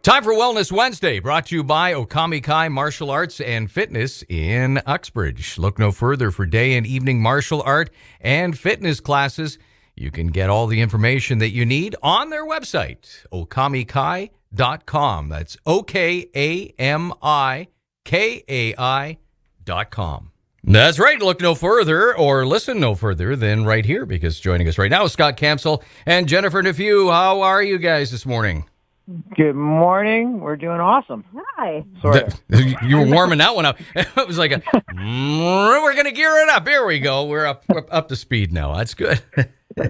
Time for Wellness Wednesday, brought to you by Okami Kai Martial Arts and Fitness in Uxbridge. Look no further for day and evening martial art and fitness classes. You can get all the information that you need on their website, okamikai.com. That's okamikai.com. That's right. Look no further or listen no further than right here, because joining us right now is Scott Campsall and Jennifer Neveu. How are you guys this morning? Good morning. We're doing awesome. Hi. You were warming that one up. It was like we're going to gear it up. Here we go. We're up to speed now. That's good.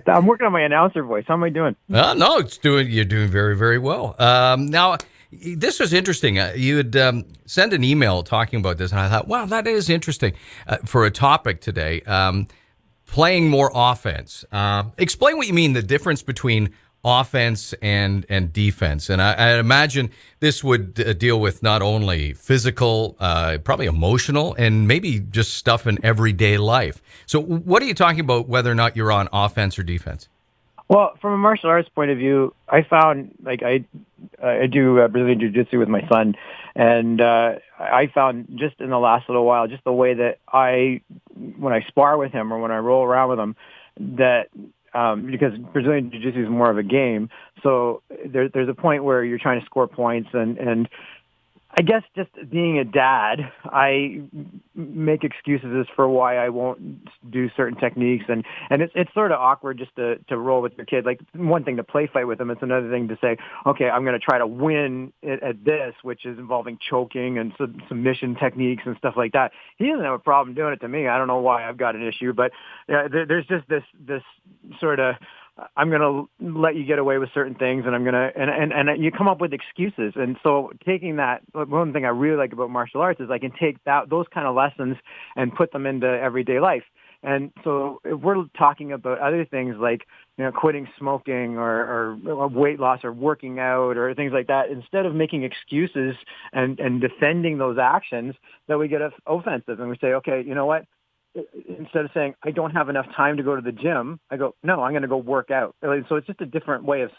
I'm working on my announcer voice. How am I doing? No, you're doing very, very well. Now, this was interesting. You had sent an email talking about this, and I thought, wow, that is interesting for a topic today. Playing more offense. Explain what you mean, the difference between offense and defense. And I imagine this would deal with not only physical, probably emotional, and maybe just stuff in everyday life. So what are you talking about, whether or not you're on offense or defense? Well, from a martial arts point of view, I found, like, I do Brazilian Jiu-Jitsu with my son, and I found just in the last little while, just the way that when I spar with him or when I roll around with him, that because Brazilian Jiu-Jitsu is more of a game, so there's a point where you're trying to score points, and I guess just being a dad, I make excuses as for why I won't do certain techniques, and it's sort of awkward just to roll with your kid. Like, one thing to play fight with them, it's another thing to say, okay, I'm going to try to win at this, which is involving choking and submission techniques and stuff like that. He doesn't have a problem doing it to me. I don't know why I've got an issue, but there's just this sort of, I'm going to let you get away with certain things, and I'm going to, and you come up with excuses. And so taking that, one thing I really like about martial arts is I can take those kind of lessons and put them into everyday life. And so if we're talking about other things like, quitting smoking or weight loss or working out or things like that, instead of making excuses and defending those actions, that we get offensive and we say, okay, you know what? Instead of saying, I don't have enough time to go to the gym, I go, no, I'm going to go work out. So it's just a different way of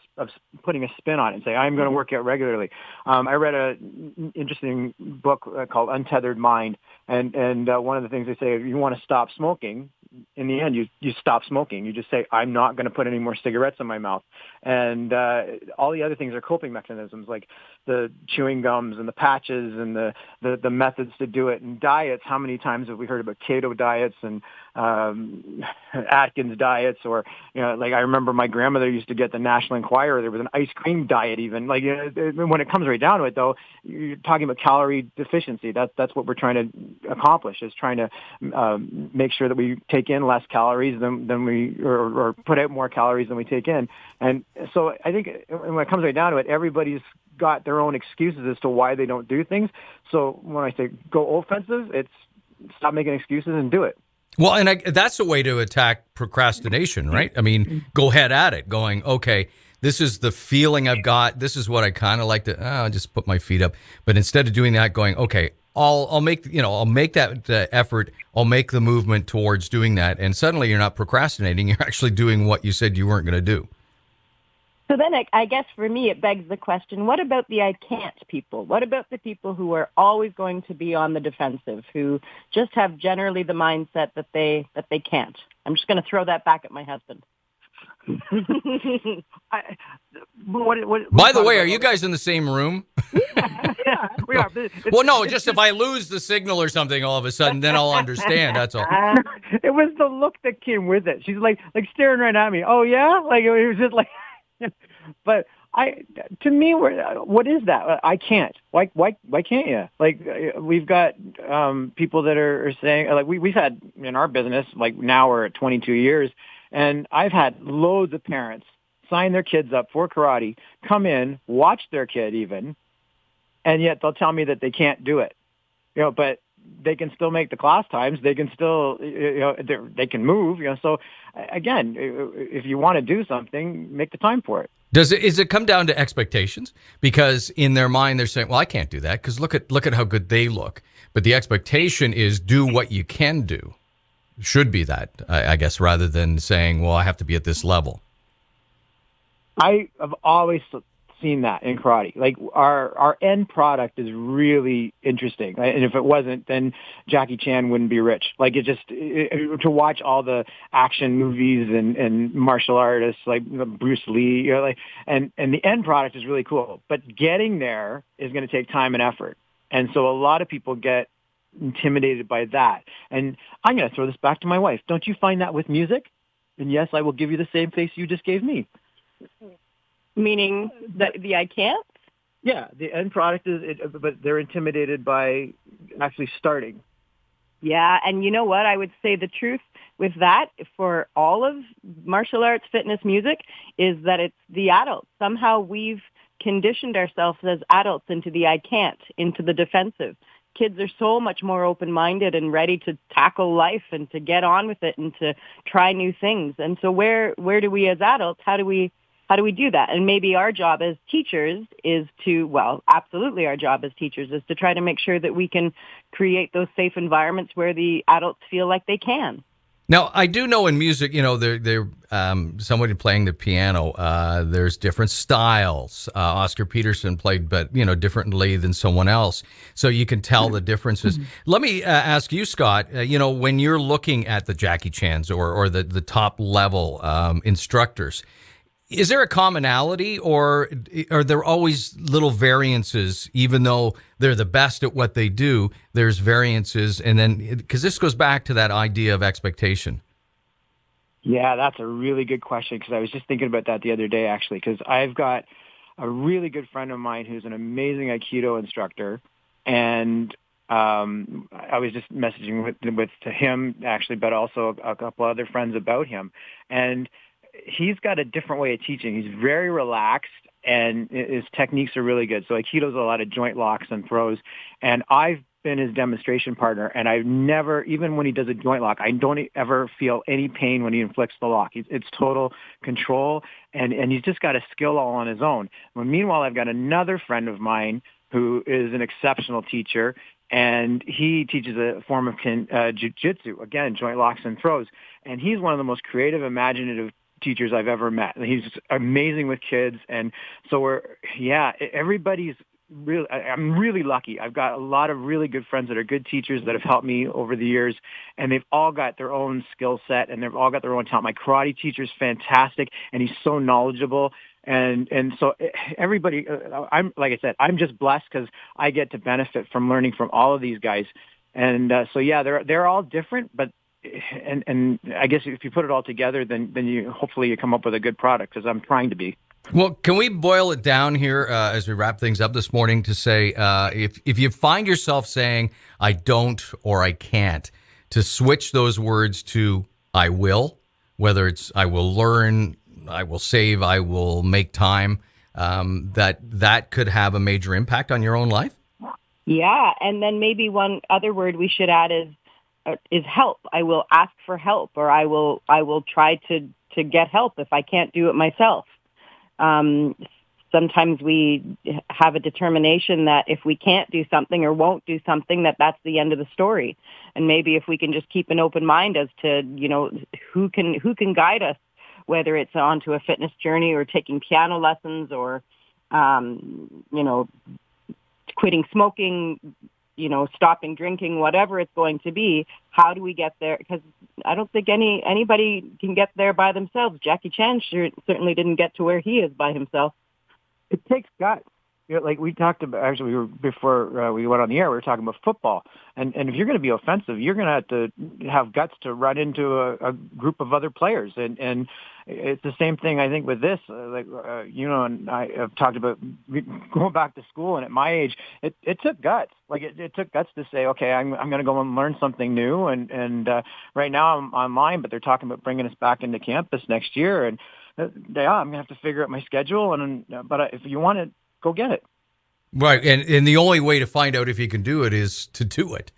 putting a spin on it and say, I'm going to work out regularly. I read an interesting book called Untethered Mind. And one of the things they say, if you want to stop smoking, in the end, you stop smoking. You just say, I'm not going to put any more cigarettes in my mouth. And all the other things are coping mechanisms, like the chewing gums and the patches and the methods to do it. And diets, how many times have we heard about keto diets and Atkins diets? Or, like, I remember my grandmother used to get the National Enquirer. There was an ice cream diet even. Like, when it comes right down to it, though, you're talking about calorie deficiency. That's what we're trying to accomplish, is trying to make sure that we take in less calories than we, or put out more calories than we take in. And so I think when it comes right down to it, everybody's got their own excuses as to why they don't do things. So when I say go offensive, it's stop making excuses and do it. Well, and that's a way to attack procrastination, right? I mean, go ahead at it, going, okay, this is the feeling I've got. This is what I kind of like to, I'll just put my feet up. But instead of doing that, going, okay, I'll make that effort. I'll make the movement towards doing that. And suddenly you're not procrastinating. You're actually doing what you said you weren't going to do. So then I guess for me it begs the question, what about the I can't people? What about the people who are always going to be on the defensive, who just have generally the mindset that they can't? I'm just going to throw that back at my husband. By the way, are you guys in the same room? Yeah, we are. Well, no, just if I lose the signal or something all of a sudden, then I'll understand. That's all. It was the look that came with it. She's like staring right at me. Oh, yeah? Like, it was just like... But to me, what is that? I can't. Why can't you? Like, we've got people that are saying, like, we've had in our business, like, now we're at 22 years, and I've had loads of parents sign their kids up for karate, come in, watch their kid even, and yet they'll tell me that they can't do it. But they can still make the class times. They can still, they can move. So again, if you want to do something, make the time for it. Does it come down to expectations? Because in their mind, they're saying, well, I can't do that because look at how good they look. But the expectation is do what you can do. Should be that, I guess, rather than saying, well, I have to be at this level. I have always seen that in karate. Like our end product is really interesting. And if it wasn't, then Jackie Chan wouldn't be rich. Like to watch all the action movies and martial artists like Bruce Lee, like, and the end product is really cool. But getting there is going to take time and effort. And so a lot of people get intimidated by that. And I'm going to throw this back to my wife. Don't you find that with music? And yes, I will give you the same face you just gave me. Meaning the I can't? Yeah, the end product but they're intimidated by actually starting. Yeah, and you know what? I would say the truth with that for all of martial arts, fitness, music is that it's the adults. Somehow we've conditioned ourselves as adults into the I can't, into the defensive. Kids are so much more open-minded and ready to tackle life and to get on with it and to try new things. And so where do we as adults, how do we do that? And maybe our job as teachers is absolutely our job as teachers is to try to make sure that we can create those safe environments where the adults feel like they can. Now, I do know in music, they're somebody playing the piano. There's different styles. Oscar Peterson played, but differently than someone else, so you can tell the differences. Let me ask you, Scott. When you're looking at the Jackie Chans or the top level instructors, is there a commonality, or are there always little variances? Even though they're the best at what they do, there's variances, and then because this goes back to that idea of expectation. Yeah, that's a really good question, because I was just thinking about that the other day, actually, because I've got a really good friend of mine who's an amazing Aikido instructor, and I was just messaging with him, actually, but also a couple other friends about him, and he's got a different way of teaching. He's very relaxed, and his techniques are really good. So Aikido's a lot of joint locks and throws, and I've been his demonstration partner, and I've never, even when he does a joint lock, I don't ever feel any pain when he inflicts the lock. It's total control, and he's just got a skill all on his own. Well, meanwhile, I've got another friend of mine who is an exceptional teacher, and he teaches a form of jiu-jitsu, again, joint locks and throws, and he's one of the most creative, imaginative teachers I've ever met. He's amazing with kids, and so everybody's really, I'm really lucky. I've got a lot of really good friends that are good teachers that have helped me over the years, and they've all got their own skill set, and they've all got their own talent. My karate teacher's fantastic, and he's so knowledgeable, and so everybody, I'm, like I said, I'm just blessed because I get to benefit from learning from all of these guys, and so yeah, they're all different, but and I guess if you put it all together, then you hopefully you come up with a good product, because I'm trying to be. Well, can we boil it down here as we wrap things up this morning to say if you find yourself saying I don't or I can't, to switch those words to I will, whether it's I will learn, I will save, I will make time, that could have a major impact on your own life? Yeah, and then maybe one other word we should add is help. I will ask for help, or I will try to get help if I can't do it myself. Sometimes we have a determination that if we can't do something or won't do something, that's the end of the story. And maybe if we can just keep an open mind as to, who can guide us, whether it's onto a fitness journey or taking piano lessons or, quitting smoking, stopping drinking, whatever it's going to be, how do we get there? Because I don't think anybody can get there by themselves. Jackie Chan certainly didn't get to where he is by himself. It takes guts. Like we talked about, actually, before we went on the air, we were talking about football. And if you're going to be offensive, you're going to have guts to run into a group of other players. And it's the same thing, I think, with this. And I have talked about going back to school. And at my age, it took guts. Like it took guts to say, okay, I'm going to go and learn something new. And right now I'm online, but they're talking about bringing us back into campus next year. And I'm going to have to figure out my schedule. But if you want it, go get it. Right, and the only way to find out if you can do it is to do it.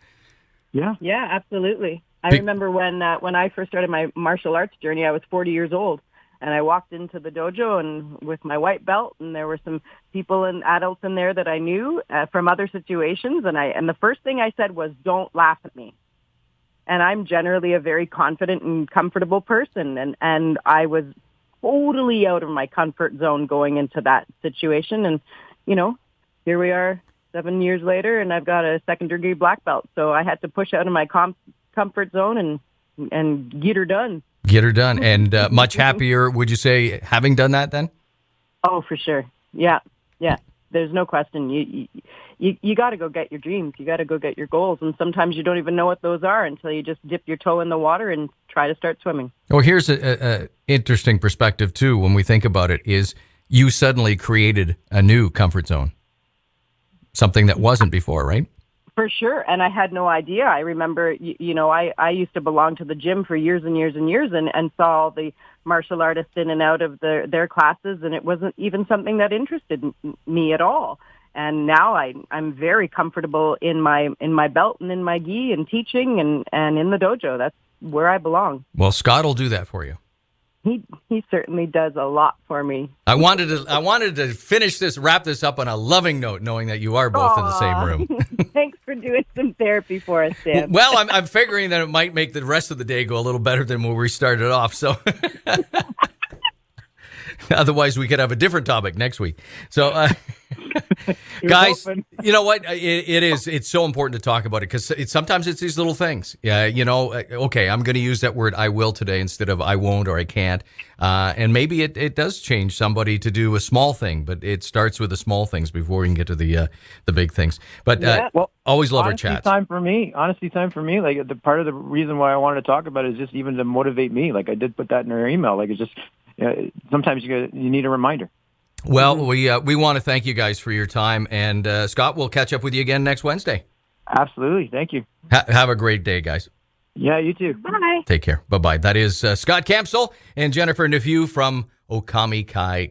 Yeah. Yeah, absolutely. I remember when I first started my martial arts journey, I was 40 years old, and I walked into the dojo and with my white belt, and there were some people and adults in there that I knew from other situations, and the first thing I said was, "Don't laugh at me." And I'm generally a very confident and comfortable person, and I was totally out of my comfort zone going into that situation. And, here we are 7 years later, and I've got a second-degree black belt. So I had to push out of my comfort zone and get her done. Get her done. And much happier, would you say, having done that then? Oh, for sure. Yeah. There's no question. You got to go get your dreams. You got to go get your goals. And sometimes you don't even know what those are until you just dip your toe in the water and try to start swimming. Well, here's an interesting perspective, too, when we think about it, is you suddenly created a new comfort zone, something that wasn't before, right? For sure. And I had no idea. I remember, I used to belong to the gym for years and years and years and saw all the martial artists in and out of their classes, and it wasn't even something that interested me at all. And now I'm very comfortable in my belt and in my gi and teaching and in the dojo. That's where I belong. Well, Scott will do that for you. He certainly does a lot for me. I wanted to wrap this up on a loving note, knowing that you are both in the same room. Thanks for doing some therapy for us, Sam. Well, I'm figuring that it might make the rest of the day go a little better than when we started off. So, otherwise, we could have a different topic next week. So, guys, you know what? It's so important to talk about it because sometimes it's these little things. Yeah, okay, I'm going to use that word I will today instead of I won't or I can't. And maybe it does change somebody to do a small thing, but it starts with the small things before we can get to the big things. But always love our chats. Honesty time for me. Like the part of the reason why I wanted to talk about it is just even to motivate me. Like I did put that in our email. Like it's just sometimes you need a reminder. Well, we want to thank you guys for your time, and Scott, we'll catch up with you again next Wednesday. Absolutely. Thank you. Have a great day, guys. Yeah, you too. Bye. Take care. Bye-bye. That is Scott Campsall and Jennifer Neveu from Okami Kai